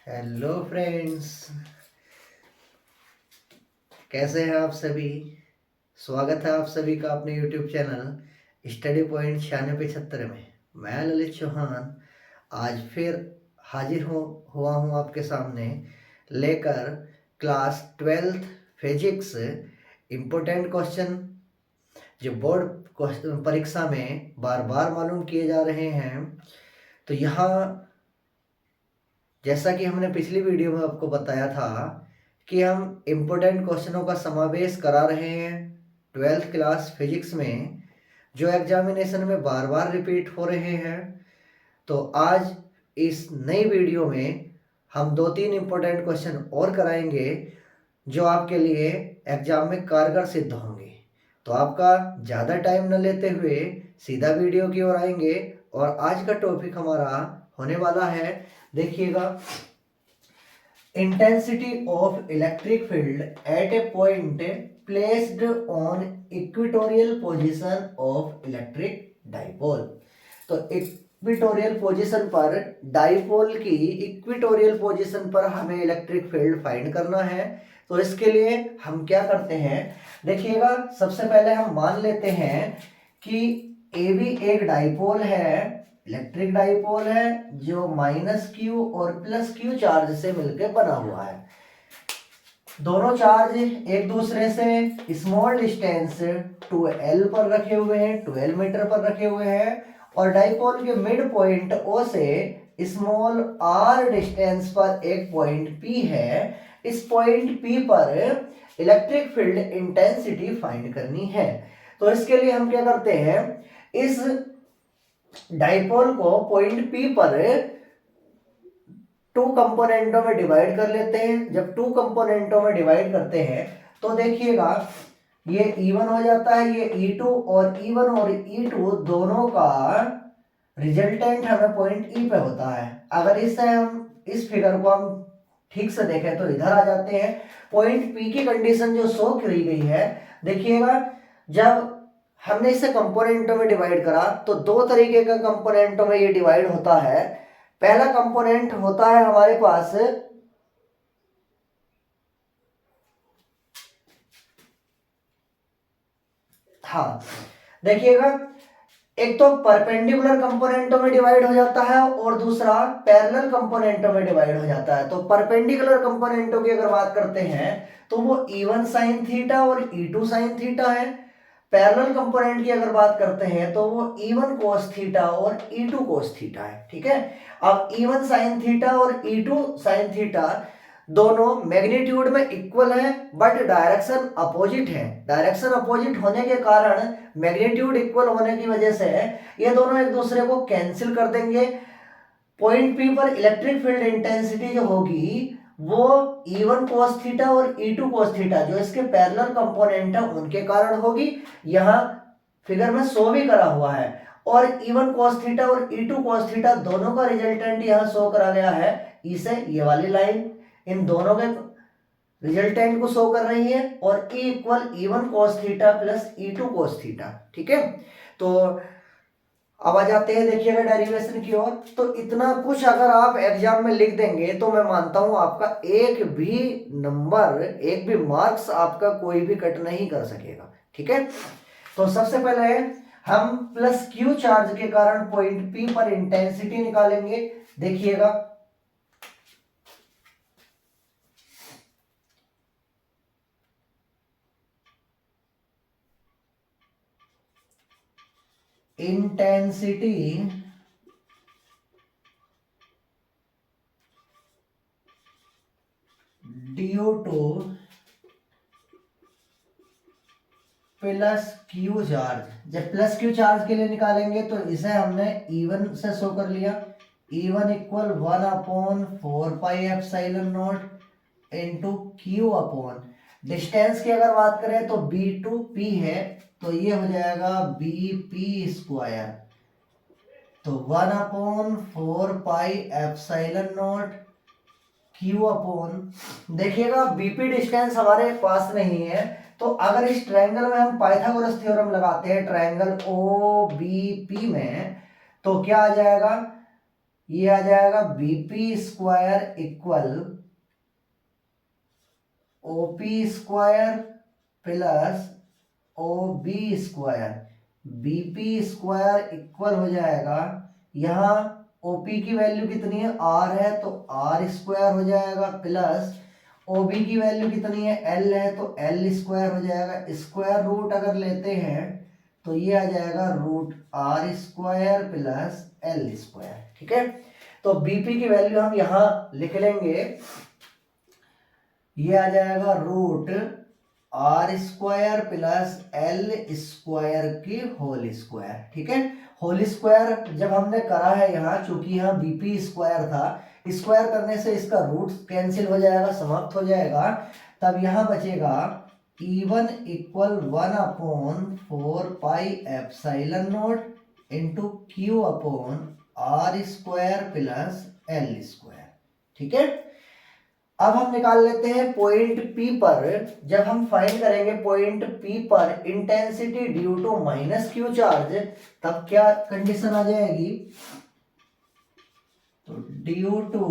Hello friends, कैसे हैं आप सभी। स्वागत है आप सभी का अपने यूट्यूब चैनल स्टडी पॉइंट 9675 में। मैं ललित चौहान आज फिर हाजिर हुआ हूँ आपके सामने लेकर class 12th physics important question जो बोर्ड परीक्षा में बार बार मालूम किए जा रहे हैं। तो यहाँ जैसा कि हमने पिछली वीडियो में आपको बताया था कि हम इम्पोर्टेंट क्वेश्चनों का समावेश करा रहे हैं 12th क्लास फिजिक्स में, जो एग्जामिनेशन में बार बार रिपीट हो रहे हैं। तो आज इस नई वीडियो में हम 2-3 इम्पोर्टेंट क्वेश्चन और कराएंगे जो आपके लिए एग्जाम में कारगर सिद्ध होंगे। तो आपका ज़्यादा टाइम न लेते हुए सीधा वीडियो की ओर आएंगे और आज का टॉपिक हमारा होने वाला है, देखिएगा, intensity of electric field at A point placed on equatorial position of electric dipole. तो इक्वेटोरियल पोजीशन पर डाइपोल की इक्वेटोरियल पोजीशन पर हमें इलेक्ट्रिक फील्ड फाइंड करना है। तो इसके लिए हम क्या करते हैं, देखिएगा, सबसे पहले हम मान लेते हैं कि ए भी एक डाइपोल है, इलेक्ट्रिक डाइपोल है, जो -q और +q चार्ज से मिलकर बना हुआ है। दोनों चार्ज एक दूसरे से स्मॉल डिस्टेंस 2l पर रखे हुए हैं, 12 मीटर पर रखे हुए हैं, और डाइपोल के मिड पॉइंट O से स्मॉल r डिस्टेंस पर एक पॉइंट P है। इस पॉइंट P पर इलेक्ट्रिक फील्ड इंटेंसिटी फाइंड करनी है। तो इसके लिए हम क्या करते हैं, इस डाइपोल को पॉइंट P पर 2 कंपोनेंटों में डिवाइड कर लेते हैं। जब 2 कंपोनेंटों में डिवाइड करते हैं तो देखिएगा, ये E1 हो जाता है, ये E2, और E1 और E2 दोनों का रिजल्टेंट हमें पॉइंट E पे होता है। अगर इससे हम इस फिगर को हम ठीक से देखें तो इधर आ जाते हैं। पॉइंट P की कंडीशन जो शो करी गई है, देखिएगा, जब हमने इसे कंपोनेंटों में डिवाइड करा तो 2 तरीके का कंपोनेंटों में ये डिवाइड होता है। पहला कंपोनेंट होता है हमारे पास देखिएगा, एक तो परपेंडिकुलर कंपोनेंटों में डिवाइड हो जाता है और दूसरा पैरेलल कंपोनेंटों में डिवाइड हो जाता है। तो परपेंडिकुलर कंपोनेंटों की अगर बात करते हैं तो वो E1 sin थीटा और E2 sin थीटा है। पैरेलल कंपोनेंट की अगर बात करते हैं तो वो E1 cos थीटा और E2 cos थीटा है। ठीक है, अब E1 sin थीटा और E2 sin थीटा दोनों मैग्नीट्यूड में इक्वल है बट डायरेक्शन अपोजिट है। डायरेक्शन अपोजिट होने के कारण, मैग्नीट्यूड इक्वल होने की वजह से ये दोनों एक दूसरे को कैंसिल कर देंगे। पॉइंट P पर इलेक्ट्रिक फील्ड इंटेंसिटी जो होगी वो E1 cos थीटा और E2 cos थीटा, जो इसके पैरेलल कंपोनेंट है, उनके कारण होगी। यहां फिगर में शो भी करा हुआ है, और E1 cos थीटा और E2 cos थीटा दोनों का रिजल्टेंट यहां शो करा गया है। E से ये वाली लाइन इन दोनों के रिजल्टेंट को शो कर रही है, और E equal E1 cos theta plus E2 cos theta. ठीक है, तो अब आ जाते हैं, देखिएगा, डेरिवेशन की ओर। तो इतना कुछ अगर आप एग्जाम में लिख देंगे तो मैं मानता हूं आपका एक भी नंबर, एक भी मार्क्स आपका कोई भी कट नहीं कर सकेगा। ठीक है, तो सबसे पहले हम +q चार्ज के कारण पॉइंट P पर इंटेंसिटी निकालेंगे। देखिएगा, इंटेंसिटी DO2 +q चार्ज। जब +q चार्ज के लिए निकालेंगे तो इसे हमने E1 से शो कर लिया। E1 equal 1/4πε0 into Q upon distance की अगर बात करें तो B2P है, तो ये हो जाएगा BP²। तो 1/4πε0 Q अपॉन, देखिएगा, बीपी डिस्टेंस हमारे पास नहीं है, तो अगर इस ट्रायंगल में हम पाइथागोरस थ्योरम लगाते हैं ट्रायंगल OBP में, तो क्या आ जाएगा, ये आ जाएगा BP square equal OP square plus O B square. BP square equal हो जाएगा, यहाँ ओपी की वैल्यू कितनी है आर है तो आर स्क्वायर हो जाएगा, प्लस ओबी की वैल्यू कितनी है एल है तो एल स्क्वायर हो जाएगा। स्क्वायर रूट अगर लेते हैं तो ये आ जाएगा root r square plus l square. ठीक है, तो बीपी की वैल्यू हम यहाँ लिख लेंगे, ये आ जाएगा root r square plus l square की होल स्क्वायर। ठीक है, होल स्क्वायर जब हमने करा है यहाँ, चूंकि यहाँ बीपी स्क्वायर था, स्क्वायर करने से इसका रूट कैंसिल हो जाएगा, समाप्त हो जाएगा, तब यहाँ बचेगा E1 equal 1/4 pi epsilon naught into q upon r square plus l square. ठीक है, अब हम निकाल लेते हैं पॉइंट P पर, जब हम फाइंड करेंगे पॉइंट P पर intensity due to minus q charge, तब क्या कंडीशन आ जाएगी, तो due to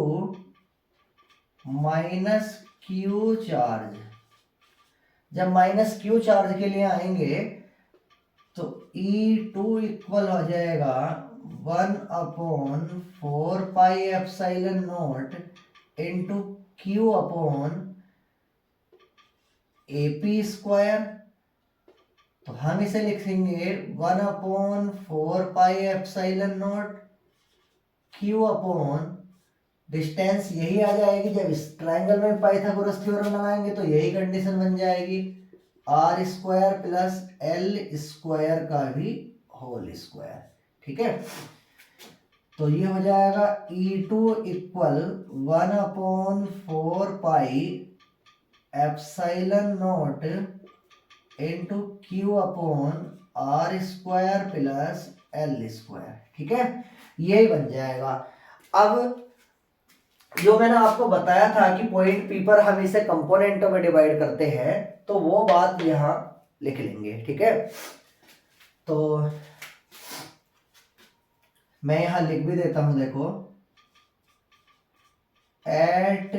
minus q charge, जब माइनस क्यू चार्ज के लिए आएंगे तो E2 इक्वल हो जाएगा 1/4 pi epsilon naught into q upon AP square. तो हम इसे लिखेंगे 1/4 pi epsilon naught q upon, distance यही आ जाएगी, जब इस ट्रायंगल में पाइथागोरस थ्योरम लगाएंगे तो यही कंडीशन बन जाएगी, r square plus l square का भी होल स्क्वायर। ठीक है, तो ये हो जाएगा E2 equal 1/4 pi epsilon naught into q upon r square plus l square. ठीक है, यही बन जाएगा। अब जो मैंने आपको बताया था कि पॉइंट P पर हम इसे कंपोनेंटों में डिवाइड करते हैं, तो वो बात यहाँ लिख लेंगे। ठीक है, तो मैं यहां लिख भी देता हूं, देखो, at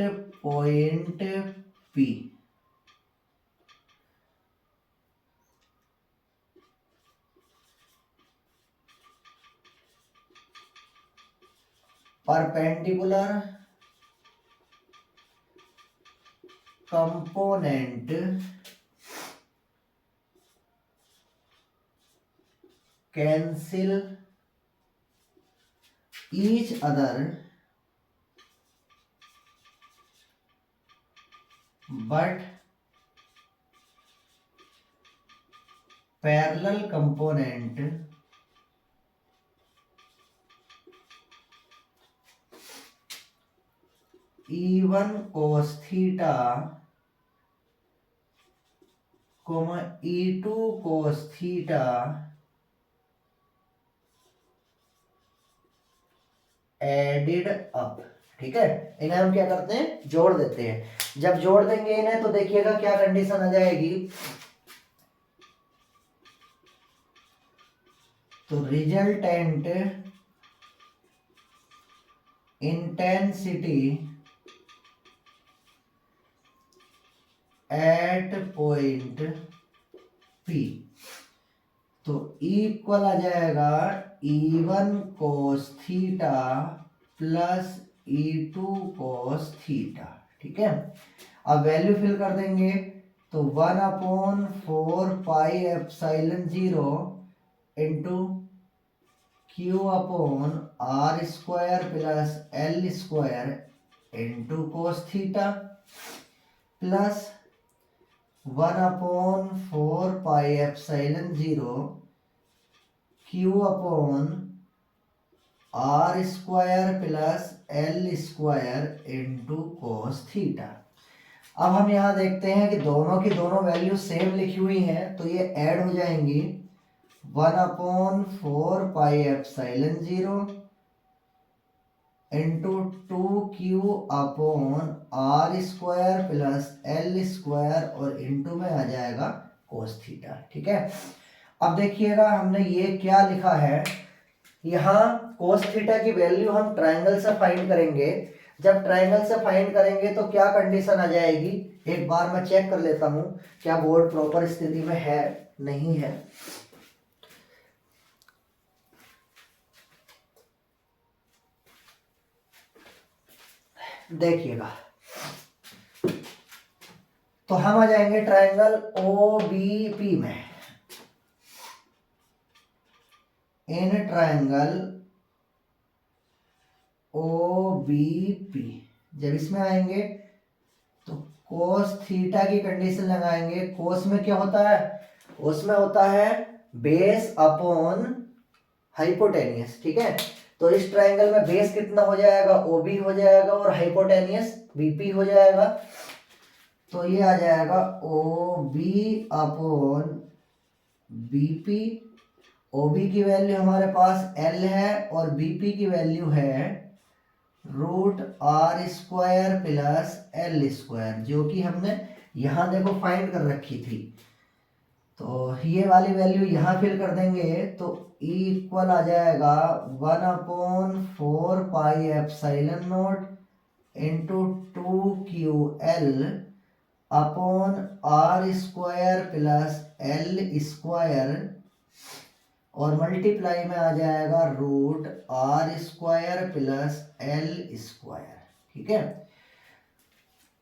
point P perpendicular component cancel each other but parallel component E1 cos theta E2 cos theta added up. ठीक है, इन्हें हम क्या करते हैं, जोड़ देते हैं। जब जोड़ देंगे इन्हें तो देखिएगा क्या कंडीशन आ जाएगी, तो resultant intensity at point P, तो इक्वल आ जाएगा E1 cos theta plus E2 cos theta. ठीक है, अब वैल्यू फिल कर देंगे, तो 1/4 pi epsilon 0 into q upon r square plus l square into cos theta plus 1/4 pi epsilon 0 q upon r square plus l square into cos theta. अब हम यहाँ देखते हैं कि दोनों की दोनों वैल्यू सेम लिखी हुई हैं, तो ये ऐड हो जाएंगी 1/4 pi epsilon 0 into 2q upon r square plus l square और इंटू में आ जाएगा कोस थीटा। ठीक है, अब देखिएगा हमने ये क्या लिखा है, यहाँ कोस थीटा की वैल्यू हम ट्रायंगल से फाइंड करेंगे। जब ट्रायंगल से फाइंड करेंगे तो क्या कंडीशन आ जाएगी, एक बार मैं चेक कर लेता हूं क्या बोर्ड प्रॉपर स्थिति में है नहीं है। देखिएगा, तो हम आ जाएंगे ट्रायंगल ओ बी पी में। In triangle O B P जब इसमें आएंगे तो कोस थीटा की कंडीशन लगाएंगे। कोस में क्या होता है, उसमें होता है बेस अपॉन हाइपोटेनियस, ठीक है। तो इस ट्रायंगल में बेस कितना हो जाएगा, ओ बी हो जाएगा और हाइपोटेनियस बीपी हो जाएगा। तो ये आ जाएगा O B upon BP. O B की वैल्यू हमारे पास एल है और बीपी की वैल्यू है root r square plus l square, जो कि हमने यहाँ देखो फाइंड कर रखी थी। तो ये वाली वैल्यू यहाँ फिल कर देंगे तो ई इक्वल आ जाएगा 1/4 pi epsilon naught into 2QL upon r square plus l square और मल्टीप्लाई में आ जाएगा root r square plus l square, ठीक है।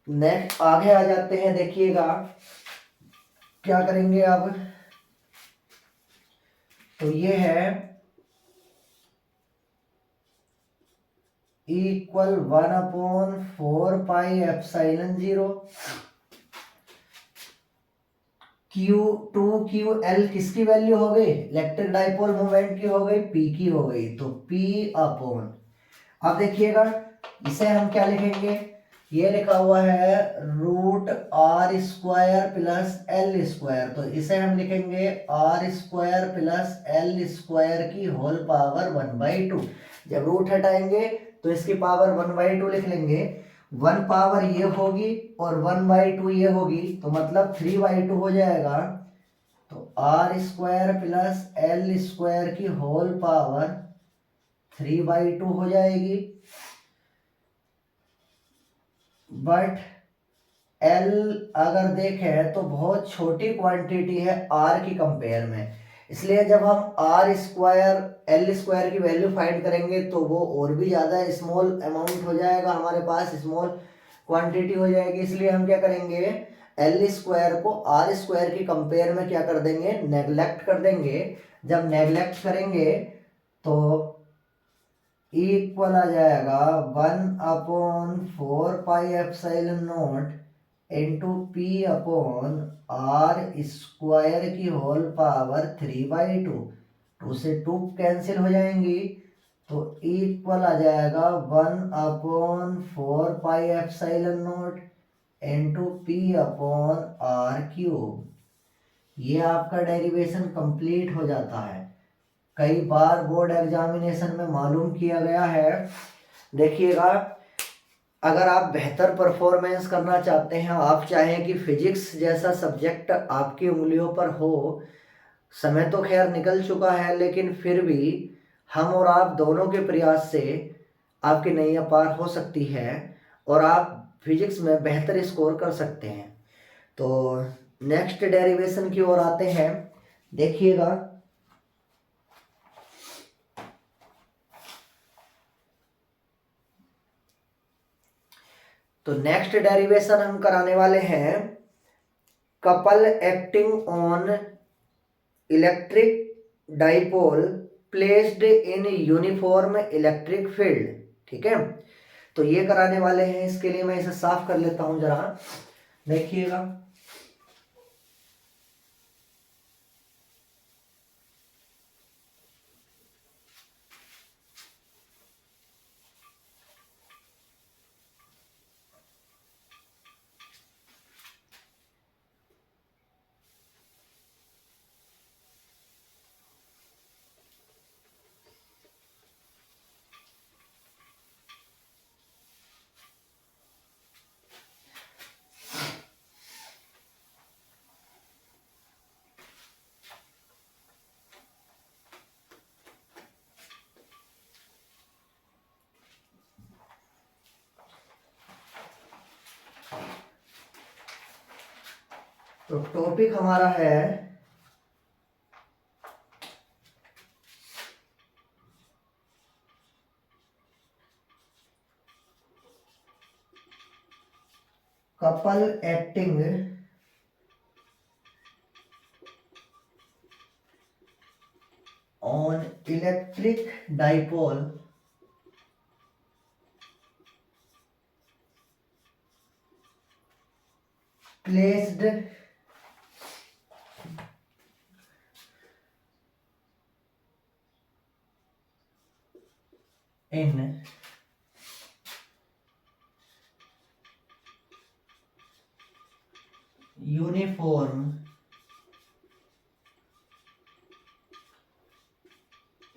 नेक्स्ट आगे आ जाते हैं, देखिएगा क्या करेंगे अब। तो ये है इक्वल 1/4 पाई एप्सिलॉन 0 Q2QL किसकी वैल्यू हो गई, इलेक्ट्रिक डाइपोल मोमेंट की हो गई, P की हो गई। तो P अपॉन, अब देखिएगा इसे हम क्या लिखेंगे, ये लिखा हुआ है root r square plus l square. तो इसे हम लिखेंगे r square plus l square की होल पावर 1/2। जब रूट हटाएंगे तो इसकी पावर 1/2 लिख लेंगे। 1 पावर ये होगी और 1/2 ये होगी, तो मतलब 3/2 हो जाएगा। तो r square plus l square की होल पावर 3/2 हो जाएगी। बट एल अगर देखें तो बहुत छोटी क्वांटिटी है आर की कंपेयर में, इसलिए जब हम आर स्क्वायर एल स्क्वायर की वैल्यू फाइंड करेंगे तो वो और भी ज़्यादा स्मॉल अमाउंट हो जाएगा, हमारे पास स्मॉल क्वांटिटी हो जाएगी। इसलिए हम क्या करेंगे, एल स्क्वायर को आर स्क्वायर की कंपेयर में क्या कर देंगे, नेग्लेक्ट कर देंगे। जब नेग्लेक्ट करेंगे तो इक्वल आ जाएगा 1/4 pi epsilon 0 into P upon r square की होल पावर 3/2। 2 से 2 कैंसिल हो जाएंगी तो इक्वल आ जाएगा 1/4 pi epsilon 0 into P upon r cube. ये आपका डेरिवेशन कंप्लीट हो जाता है। कई बार बोर्ड एग्जामिनेशन में मालूम किया गया है। देखिएगा, अगर आप बेहतर परफॉर्मेंस करना चाहते हैं, आप चाहें कि फिजिक्स जैसा सब्जेक्ट आपकी उंगलियों पर हो, समय तो खैर निकल चुका है लेकिन फिर भी हम और आप दोनों के प्रयास से आपकी नैया पार हो सकती है और आप फिजिक्स में बेहतर स्कोर कर सकते हैं। तो नेक्स्ट डेरिवेशन की ओर आते हैं, देखिएगा। तो नेक्स्ट डेरिवेशन हम कराने वाले हैं couple acting on electric dipole placed in uniform electric field, ठीक है। तो ये कराने वाले हैं, इसके लिए मैं इसे साफ कर लेता हूं जरा, देखिएगा। तो टॉपिक हमारा है couple acting on electric dipole placed in uniform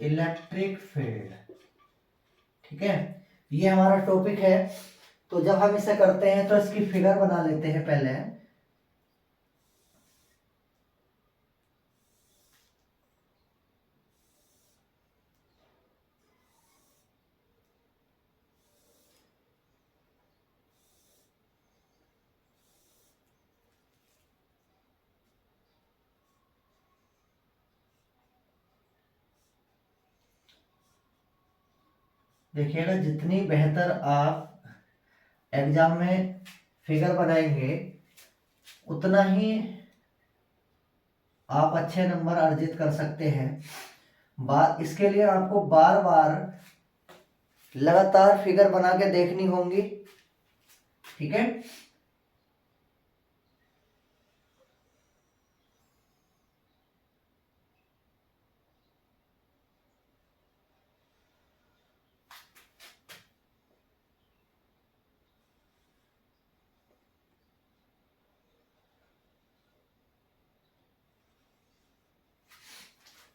electric field. ठीक है, ये हमारा टॉपिक है। तो जब हम इसे करते हैं तो इसकी फिगर बना लेते हैं पहले। देखिएगा, जितनी बेहतर आप एग्जाम में फिगर बनाएंगे उतना ही आप अच्छे नंबर अर्जित कर सकते हैं। इसके लिए आपको बार बार लगातार फिगर बना के देखनी होंगी। ठीक है,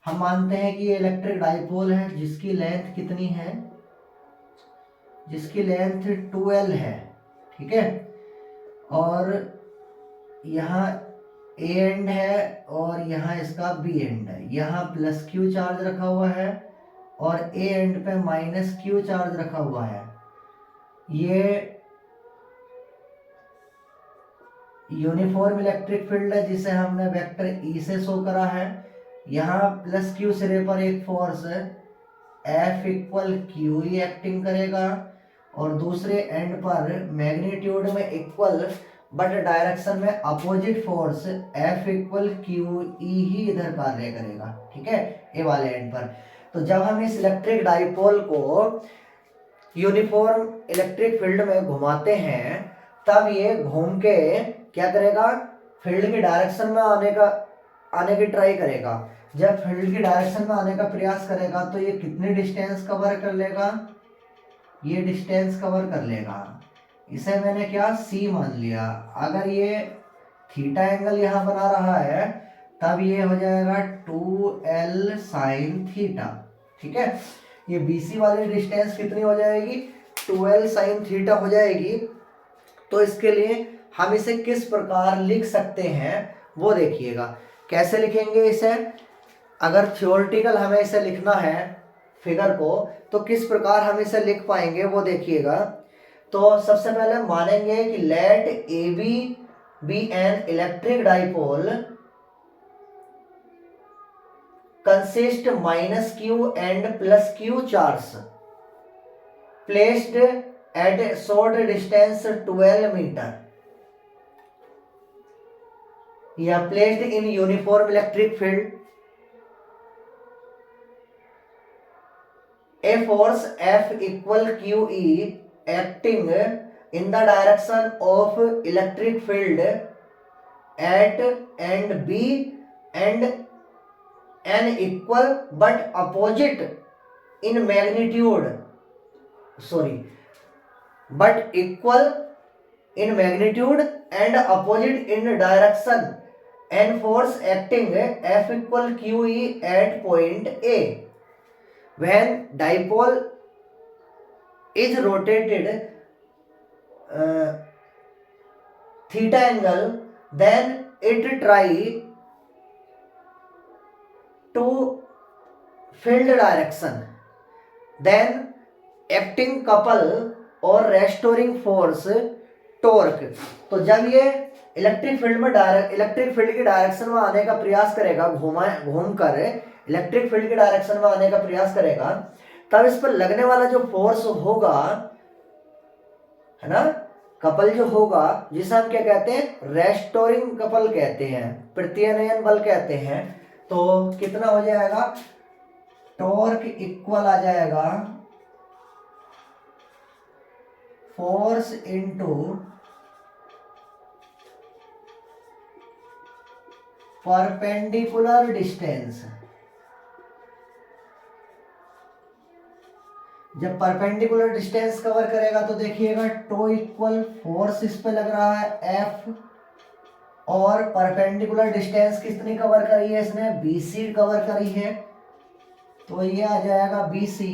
हम मानते हैं कि ये इलेक्ट्रिक डाइपोल है जिसकी लेंथ कितनी है, जिसकी लेंथ 2L है। ठीक है, और यहाँ A एंड है और यहाँ इसका B एंड है। यहाँ प्लस Q चार्ज रखा हुआ है और A एंड पे माइनस Q चार्ज रखा हुआ है। ये यूनिफॉर्म इलेक्ट्रिक फील्ड है जिसे हमने वेक्टर E से शो करा है। यहाँ प्लस Q सिरे पर एक force F equal QE acting करेगा और दूसरे एंड पर मैग्नीट्यूड में इक्वल बट डायरेक्शन में opposite force F equal QE ही इधर कार्य करेगा। ठीक है, ए वाले एंड पर। तो जब हम इस इलेक्ट्रिक डाइपोल को यूनिफॉर्म इलेक्ट्रिक फील्ड में घुमाते हैं तब ये घूम के क्या करेगा, फील्ड की डायरेक्शन में आने की ट्राई करेगा। जब फील्ड की डायरेक्शन में आने का प्रयास करेगा तो ये कितनी डिस्टेंस कवर कर लेगा, ये डिस्टेंस कवर कर लेगा। इसे मैंने क्या C मान लिया। अगर ये थीटा एंगल यहाँ बना रहा है तब ये हो जाएगा 2L साइन थीटा। ठीक है, ये BC वाली डिस्टेंस कितनी हो जाएगी, 2L साइन थीटा हो जाएगी। तो इसके लिए हम इसे किस प्रकार लिख सकते हैं वो देखिएगा। कैसे लिखेंगे इसे, अगर थ्योरेटिकल हमें इसे लिखना है फिगर को तो किस प्रकार हम इसे लिख पाएंगे वो देखिएगा। तो सबसे पहले मानेंगे कि let AB be an electric dipole consist minus Q and plus Q charge placed at a short distance 12 meter. Yeah, placed in uniform electric field. A force F equal QE acting in the direction of electric field at and B and N equal but opposite in magnitude. But equal in magnitude and opposite in direction. N force acting F equal QE at point A. When dipole is rotated theta angle, then it try to field direction. Then acting couple और restoring force torque. तो जब ये electric field में electric field की direction में आने का प्रयास करेगा, घूमकर इलेक्ट्रिक फील्ड की डायरेक्शन में आने का प्रयास करेगा, तब इस पर लगने वाला जो फोर्स होगा, है ना, कपल जो होगा, जिसे हम क्या कहते हैं, रेस्टोरिंग कपल कहते हैं, प्रत्यानयन बल कहते हैं। तो कितना हो जाएगा, टॉर्क इक्वल आ जाएगा फोर्स इनटू परपेंडिकुलर डिस्टेंस। जब परपेंडिकुलर डिस्टेंस कवर करेगा तो देखिएगा टो इक्वल फोर्स इस पे लग रहा है एफ, और परपेंडिकुलर डिस्टेंस कितनी कवर करी है इसने, बीसी कवर करी है, तो ये आ जाएगा बीसी।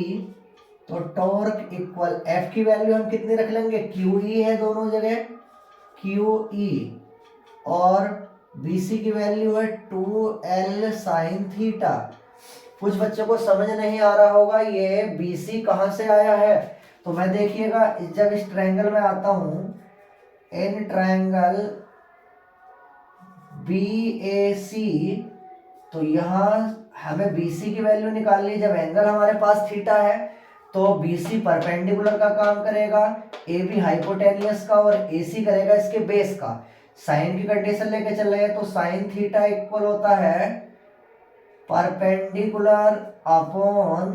तो टॉर्क इक्वल एफ की वैल्यू हम कितनी रख लेंगे, क्यू ई है दोनों जगह, क्यू ई, और बीसी की वैल्यू है 2L साइन थीटा। कुछ बच्चों को समझ नहीं आ रहा होगा ये बीसी कहाँ से आया है, तो मैं देखिएगा जब इस ट्रायंगल में आता हूं, इन ट्रायंगल BAC, तो यहाँ हमें BC की वैल्यू निकालनी है। जब एंगल हमारे पास थीटा है तो BC परपेंडिकुलर का काम करेगा, AB हाइपोटेनियस का, और AC करेगा इसके बेस का। साइन की कंडीशन लेके चल रहे हैं तो साइन थीटा इक्वल होता है परपेंडिकुलर अपॉन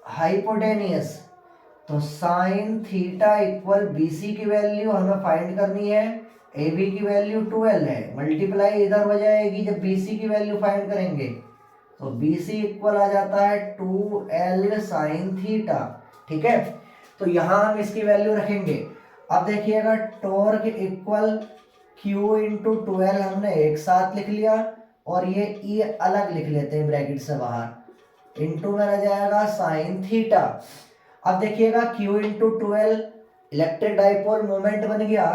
हाइपोटेनियस। तो साइन थीटा इक्वल BC की वैल्यू हमें फाइंड करनी है, AB की वैल्यू 2L है, मल्टीप्लाई इधर हो जाएगी जब BC की वैल्यू फाइंड करेंगे, तो BC इक्वल आ जाता है 2L साइन थीटा। ठीक है, तो यहां हम इसकी वैल्यू रखेंगे। अब देखिएगा torque equal Q into 2L हमने एक साथ लिख लिया, और ये E अलग लिख लेते हैं ब्रैकेट से बाहर, इंटू में रह जाएगा साइन थीटा। अब देखिएगा Q into 2L electric dipole moment बन गया,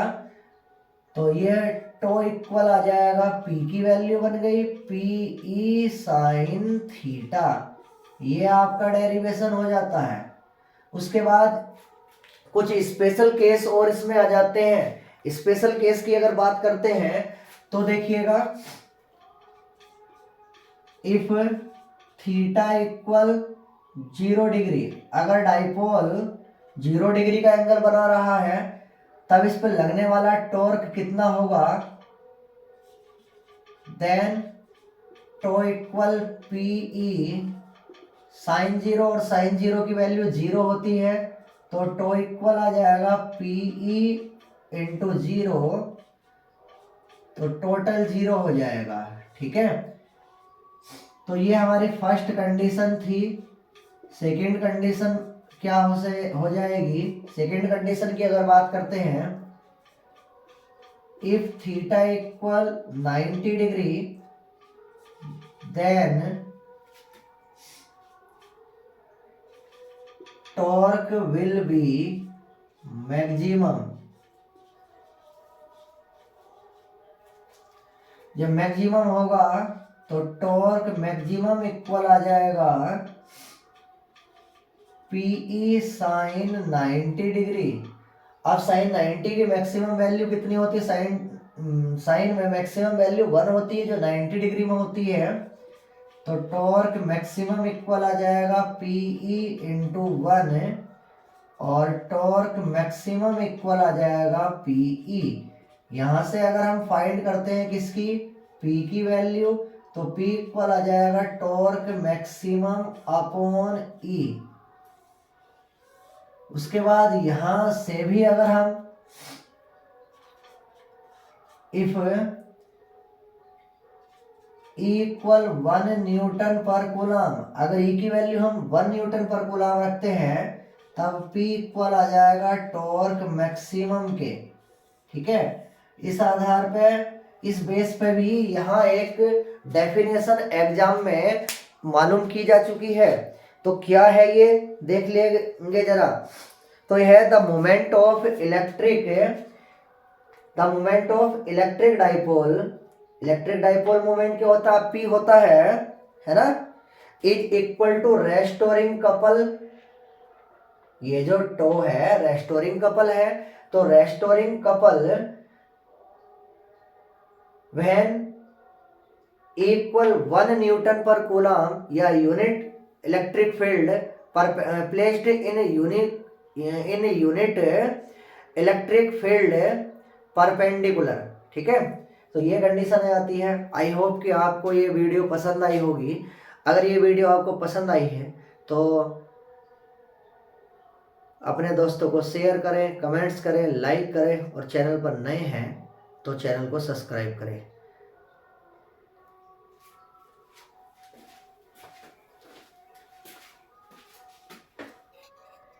तो ये टो इक्वल आ जाएगा P की वैल्यू बन गई PE साइन थीटा। ये आपका डेरिवेशन हो जाता है। उसके बाद कुछ स्पेशल केस और इसमें आ जाते हैं। स्पेशल केस की अगर बात करते हैं तो देखिएगा, इफ थीटा इक्वल 0 डिग्री, अगर डाइपोल 0 डिग्री का एंगल बना रहा है तब इस पर लगने वाला टॉर्क कितना होगा, then tau equal PE sine 0, और साइन 0 की वैल्यू 0 होती है, तो टो इक्वल आ जाएगा PE इंटू 0, तो टोटल 0 हो जाएगा। ठीक है, तो ये हमारी फर्स्ट कंडीशन थी। सेकंड कंडीशन क्या हो जाएगी, सेकंड कंडीशन की अगर बात करते हैं, if theta equal 90 degree then torque will be maximum. जब मैक्सिमम होगा तो टॉर्क मैक्सिमम इक्वल आ जाएगा PE साइन 90 डिग्री। अब साइन 90 की मैक्सिमम वैल्यू कितनी होती है, साइन में मैक्सिमम वैल्यू 1 होती है जो 90 डिग्री में होती है, तो टॉर्क मैक्सिमम इक्वल आ जाएगा PE इंटू 1, और टॉर्क मैक्सिमम इक्वल आ जाएगा PE। यहां से अगर हम फाइंड करते हैं किसकी, P की वैल्यू, तो P इक्वल आ जाएगा टॉर्क मैक्सिमम अपॉन E। उसके बाद यहां से भी अगर हम if E equal 1 newton per coulomb, अगर E की वैल्यू हम 1 न्यूटन पर कूलम रखते हैं तब P इक्वल आ जाएगा टॉर्क मैक्सिमम के। ठीक है, इस आधार पे, इस बेस पे भी यहाँ एक डेफिनेशन एग्जाम में मालूम की जा चुकी है। तो क्या है ये देख लेंगे जरा। तो यह है the moment of electric dipole. Electric dipole moment क्या होता है, P होता है ना, is equal to restoring couple. ये जो टो है रेस्टोरिंग कपल है, तो restoring couple when equal 1 newton per coulomb या यूनिट इलेक्ट्रिक फील्ड पर placed in unit electric field perpendicular. ठीक है, तो ये कंडीशन आती है। आई होप कि आपको ये वीडियो पसंद आई होगी। अगर ये वीडियो आपको पसंद आई है तो अपने दोस्तों को शेयर करें, कमेंट्स करें, लाइक करें और चैनल पर नए हैं तो चैनल को सब्सक्राइब करें।